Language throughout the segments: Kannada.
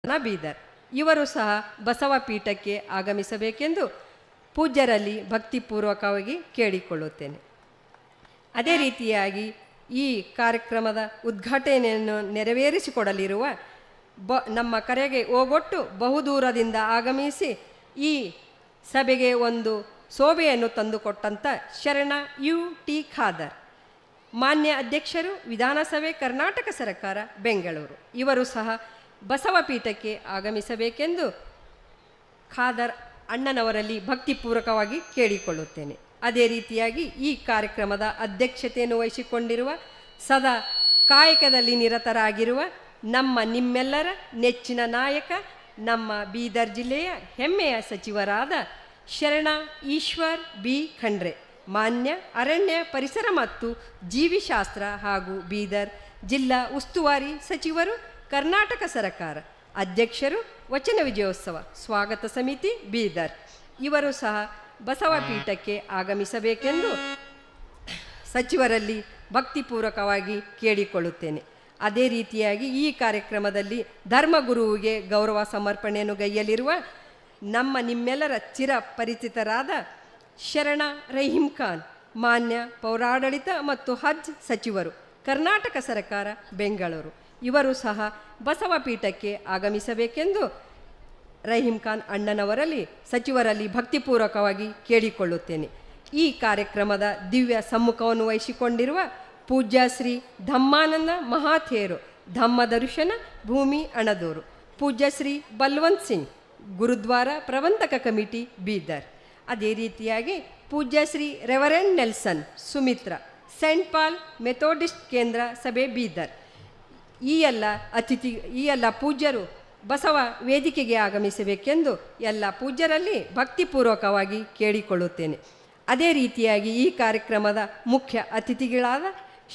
ಬೀದರ್ ಇವರು ಸಹ ಬಸವ ಪೀಠಕ್ಕೆ ಆಗಮಿಸಬೇಕೆಂದು ಪೂಜ್ಯರಲ್ಲಿ ಭಕ್ತಿಪೂರ್ವಕವಾಗಿ ಕೇಳಿಕೊಳ್ಳುತ್ತೇನೆ. ಅದೇ ರೀತಿಯಾಗಿ ಈ ಕಾರ್ಯಕ್ರಮದ ಉದ್ಘಾಟನೆಯನ್ನು ನೆರವೇರಿಸಿಕೊಡಲಿರುವ ನಮ್ಮ ಕರೆಗೆ ಓಗೊಟ್ಟು ಬಹುದೂರದಿಂದ ಆಗಮಿಸಿ ಈ ಸಭೆಗೆ ಒಂದು ಶೋಭೆಯನ್ನು ತಂದುಕೊಟ್ಟಂಥ ಶರಣ ಯುಟಿ ಖಾದರ್ ಮಾನ್ಯ ಅಧ್ಯಕ್ಷರು, ವಿಧಾನಸಭೆ ಕರ್ನಾಟಕ ಸರ್ಕಾರ ಬೆಂಗಳೂರು ಇವರು ಸಹ ಬಸವ ಪೀಠಕ್ಕೆ ಆಗಮಿಸಬೇಕೆಂದು ಖಾದರ್ ಅಣ್ಣನವರಲ್ಲಿ ಭಕ್ತಿಪೂರ್ವಕವಾಗಿ ಕೇಳಿಕೊಳ್ಳುತ್ತೇನೆ. ಅದೇ ರೀತಿಯಾಗಿ ಈ ಕಾರ್ಯಕ್ರಮದ ಅಧ್ಯಕ್ಷತೆಯನ್ನು ವಹಿಸಿಕೊಂಡಿರುವ ಸದಾ ಕಾಯಕದಲ್ಲಿ ನಿರತರಾಗಿರುವ ನಿಮ್ಮೆಲ್ಲರ ನೆಚ್ಚಿನ ನಾಯಕ, ನಮ್ಮ ಬೀದರ್ ಜಿಲ್ಲೆಯ ಹೆಮ್ಮೆಯ ಸಚಿವರಾದ ಶರಣ ಈಶ್ವರ್ ಬಿ ಖಂಡ್ರೆ, ಮಾನ್ಯ ಅರಣ್ಯ ಪರಿಸರ ಮತ್ತು ಜೀವಿಶಾಸ್ತ್ರ ಹಾಗೂ ಬೀದರ್ ಜಿಲ್ಲಾ ಉಸ್ತುವಾರಿ ಸಚಿವರು, ಕರ್ನಾಟಕ ಸರ್ಕಾರ, ಅಧ್ಯಕ್ಷರು, ವಚನ ವಿಜಯೋತ್ಸವ ಸ್ವಾಗತ ಸಮಿತಿ ಬೀದರ್ ಇವರು ಸಹ ಬಸವ ಪೀಠಕ್ಕೆ ಆಗಮಿಸಬೇಕೆಂದು ಸಚಿವರಲ್ಲಿ ಭಕ್ತಿಪೂರ್ವಕವಾಗಿ ಕೇಳಿಕೊಳ್ಳುತ್ತೇನೆ. ಅದೇ ರೀತಿಯಾಗಿ ಈ ಕಾರ್ಯಕ್ರಮದಲ್ಲಿ ಧರ್ಮಗುರುವಿಗೆ ಗೌರವ ಸಮರ್ಪಣೆಯನ್ನು ಗೈಯಲಿರುವ ನಿಮ್ಮೆಲ್ಲರ ಚಿರಪರಿಚಿತರಾದ ಶರಣ ರಹೀಂ ಖಾನ್, ಮಾನ್ಯ ಪೌರಾಡಳಿತ ಮತ್ತು ಹಜ್ ಸಚಿವರು, ಕರ್ನಾಟಕ ಸರ್ಕಾರ ಬೆಂಗಳೂರು ಇವರು ಸಹ ಬಸವ ಪೀಠಕ್ಕೆ ಆಗಮಿಸಬೇಕೆಂದು ರಹೀಂ ಖಾನ್ ಅಣ್ಣನವರಲ್ಲಿ ಸಚಿವರಲ್ಲಿ ಭಕ್ತಿಪೂರ್ವಕವಾಗಿ ಕೇಳಿಕೊಳ್ಳುತ್ತೇನೆ. ಈ ಕಾರ್ಯಕ್ರಮದ ದಿವ್ಯ ಸಮ್ಮುಖವನ್ನು ವಹಿಸಿಕೊಂಡಿರುವ ಪೂಜ್ಯ ಶ್ರೀ ಧಮ್ಮಾನಂದ ಮಹಾಥೇರು, ಧಮ್ಮ ದರ್ಶನ ಭೂಮಿ ಅಣದೂರು, ಪೂಜ್ಯ ಶ್ರೀ ಬಲ್ವಂತ್ ಸಿಂಗ್, ಗುರುದ್ವಾರ ಪ್ರಬಂಧಕ ಕಮಿಟಿ ಬೀದರ್. ಅದೇ ರೀತಿಯಾಗಿ ಪೂಜ್ಯ Shri reverend Nelson Sumitra, saint Paul Methodist ಕೇಂದ್ರ ಸಭೆ ಬೀದರ್ ಈ ಎಲ್ಲ ಪೂಜ್ಯರು ಬಸವ ವೇದಿಕೆಗೆ ಆಗಮಿಸಬೇಕೆಂದು ಎಲ್ಲ ಪೂಜ್ಯರಲ್ಲಿ ಭಕ್ತಿಪೂರ್ವಕವಾಗಿ ಕೇಳಿಕೊಳ್ಳುತ್ತೇನೆ. ಅದೇ ರೀತಿಯಾಗಿ ಈ ಕಾರ್ಯಕ್ರಮದ ಮುಖ್ಯ ಅತಿಥಿಗಳಾದ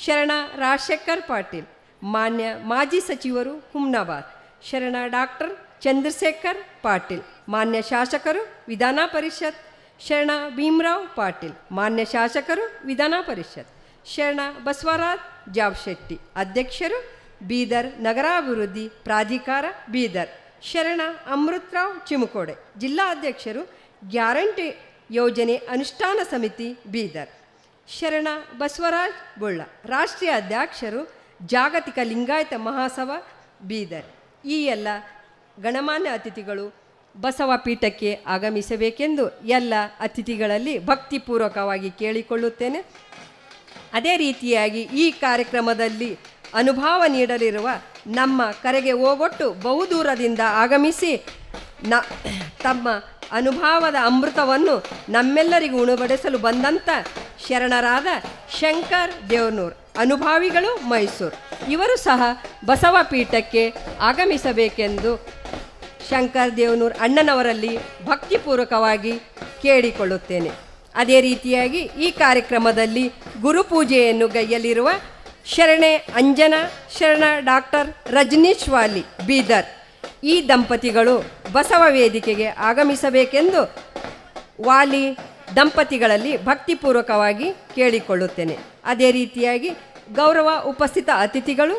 ಶರಣ ರಾಜಶೇಖರ್ ಪಾಟೀಲ್, ಮಾನ್ಯ ಮಾಜಿ ಸಚಿವರು ಹುಮ್ನಾಬಾದ್, ಶರಣ ಡಾಕ್ಟರ್ ಚಂದ್ರಶೇಖರ್ ಪಾಟೀಲ್, ಮಾನ್ಯ ಶಾಸಕರು ವಿಧಾನ ಪರಿಷತ್, ಶರಣ ಭೀಮರಾವ್ ಪಾಟೀಲ್, ಮಾನ್ಯ ಶಾಸಕರು ವಿಧಾನ ಪರಿಷತ್, ಶರಣ ಬಸವರಾಜ್ ಜಾಬ್ಶೆಟ್ಟಿ, ಅಧ್ಯಕ್ಷರು ಬೀದರ್ ನಗರಾಭಿವೃದ್ಧಿ ಪ್ರಾಧಿಕಾರ ಬೀದರ್, ಶರಣ ಅಮೃತರಾವ್ ಚಿಮುಕೋಡೆ, ಜಿಲ್ಲಾಧ್ಯಕ್ಷರು ಗ್ಯಾರಂಟಿ ಯೋಜನೆ ಅನುಷ್ಠಾನ ಸಮಿತಿ ಬೀದರ್, ಶರಣ ಬಸವರಾಜ್ ಬುಳ್ಳ, ರಾಷ್ಟ್ರೀಯ ಅಧ್ಯಕ್ಷರು ಜಾಗತಿಕ ಲಿಂಗಾಯತ ಮಹಾಸಭಾ ಬೀದರ್ ಈ ಎಲ್ಲ ಗಣಮಾನ್ಯ ಅತಿಥಿಗಳು ಬಸವ ಪೀಠಕ್ಕೆ ಆಗಮಿಸಬೇಕೆಂದು ಎಲ್ಲ ಅತಿಥಿಗಳಲ್ಲಿ ಭಕ್ತಿಪೂರ್ವಕವಾಗಿ ಕೇಳಿಕೊಳ್ಳುತ್ತೇನೆ. ಅದೇ ರೀತಿಯಾಗಿ ಈ ಕಾರ್ಯಕ್ರಮದಲ್ಲಿ ಅನುಭವ ನೀಡಲಿರುವ ನಮ್ಮ ಕರೆಗೆ ಓಗೊಟ್ಟು ಬಹುದೂರದಿಂದ ಆಗಮಿಸಿ ತಮ್ಮ ಅನುಭವದ ಅಮೃತವನ್ನು ನಮ್ಮೆಲ್ಲರಿಗೂ ಉಣಬಡಿಸಲು ಬಂದಂಥ ಶರಣರಾದ ಶಂಕರ್ ದೇವನೂರ್, ಅನುಭಾವಿಗಳು ಮೈಸೂರು ಇವರು ಸಹ ಬಸವ ಪೀಠಕ್ಕೆ ಆಗಮಿಸಬೇಕೆಂದು ಶಂಕರ್ ದೇವನೂರ್ ಅಣ್ಣನವರಲ್ಲಿ ಭಕ್ತಿಪೂರ್ವಕವಾಗಿ ಕೇಳಿಕೊಳ್ಳುತ್ತೇನೆ. ಅದೇ ರೀತಿಯಾಗಿ ಈ ಕಾರ್ಯಕ್ರಮದಲ್ಲಿ ಗುರುಪೂಜೆಯನ್ನು ಗೈಯಲಿರುವ ಶರಣೆ ಅಂಜನಾ, ಶರಣ ಡಾಕ್ಟರ್ ರಜನೀಶ್ ವಾಲಿ ಬೀದರ್ ಈ ದಂಪತಿಗಳು ಬಸವ ವೇದಿಕೆಗೆ ಆಗಮಿಸಬೇಕೆಂದು ವಾಲಿ ದಂಪತಿಗಳಲ್ಲಿ ಭಕ್ತಿಪೂರ್ವಕವಾಗಿ ಕೇಳಿಕೊಳ್ಳುತ್ತೇನೆ. ಅದೇ ರೀತಿಯಾಗಿ ಗೌರವ ಉಪಸ್ಥಿತ ಅತಿಥಿಗಳು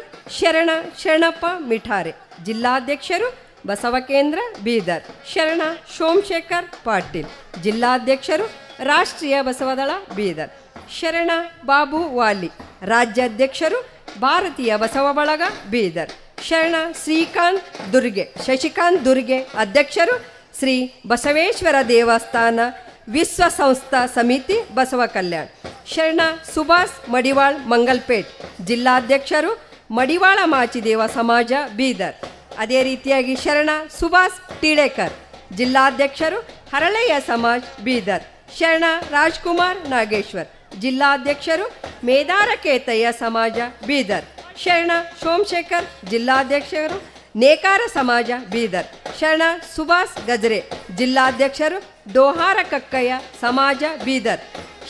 ಶರಣಪ್ಪ ಮಿಠಾರೆ, ಜಿಲ್ಲಾಧ್ಯಕ್ಷರು ಬಸವ ಕೇಂದ್ರ ಬೀದರ್, ಶರಣ ಸೋಮಶೇಖರ್ ಪಾಟೀಲ್, ಜಿಲ್ಲಾಧ್ಯಕ್ಷರು ರಾಷ್ಟ್ರೀಯ ಬಸವದಳ ಬೀದರ್, ಶರಣ ಬಾಬು ವಾಲಿ, ರಾಜ್ಯಾಧ್ಯಕ್ಷರು ಭಾರತೀಯ ಬಸವ ಬಳಗ ಬೀದರ್, ಶರಣ ಶಶಿಕಾಂತ್ ದುರ್ಗೆ, ಅಧ್ಯಕ್ಷರು ಶ್ರೀ ಬಸವೇಶ್ವರ ದೇವಸ್ಥಾನ ವಿಶ್ವ ಸಂಸ್ಥಾ ಸಮಿತಿ ಬಸವ ಕಲ್ಯಾಣ್, ಶರಣ ಸುಭಾಷ್ ಮಡಿವಾಳ್ ಮಂಗಲ್ಪೇಟ್, ಜಿಲ್ಲಾಧ್ಯಕ್ಷರು ಮಡಿವಾಳ ಮಾಚಿದೇವ ಸಮಾಜ ಬೀದರ್. ಅದೇ ರೀತಿಯಾಗಿ ಶರಣ ಸುಭಾಷ್ ಟಿಳೇಕರ್, ಜಿಲ್ಲಾಧ್ಯಕ್ಷರು ಹರಳೆಯ ಸಮಾಜ್ ಬೀದರ್, ಶರಣ ರಾಜ್ಕುಮಾರ್ ನಾಗೇಶ್ವರ್, ಜಿಲ್ಲಾಧ್ಯಕ್ಷರು ಮೇದಾರಕೇತಯ್ಯ ಸಮಾಜ ಬೀದರ್, ಶರಣ ಸೋಮಶೇಖರ್, ಜಿಲ್ಲಾಧ್ಯಕ್ಷರು ನೇಕಾರ ಸಮಾಜ ಬೀದರ್, ಶರಣ ಸುಭಾಷ್ ಗಜ್ರೆ, ಜಿಲ್ಲಾಧ್ಯಕ್ಷರು ಡೋಹಾರ ಕಕ್ಕಯ್ಯ ಸಮಾಜ ಬೀದರ್,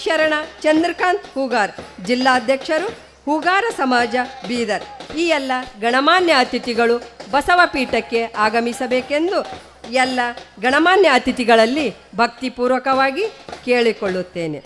ಶರಣ ಚಂದ್ರಕಾಂತ್ ಹೂಗಾರ್, ಜಿಲ್ಲಾಧ್ಯಕ್ಷರು ಹೂಗಾರ ಸಮಾಜ ಬೀದರ್. ಈ ಎಲ್ಲ ಗಣಮಾನ್ಯ ಅತಿಥಿಗಳು ಬಸವ ಪೀಠಕ್ಕೆ ಆಗಮಿಸಬೇಕೆಂದು ಎಲ್ಲ ಗಣಮಾನ್ಯ ಅತಿಥಿಗಳಲ್ಲಿ ಭಕ್ತಿಪೂರ್ವಕವಾಗಿ ಕೇಳಿಕೊಳ್ಳುತ್ತೇನೆ.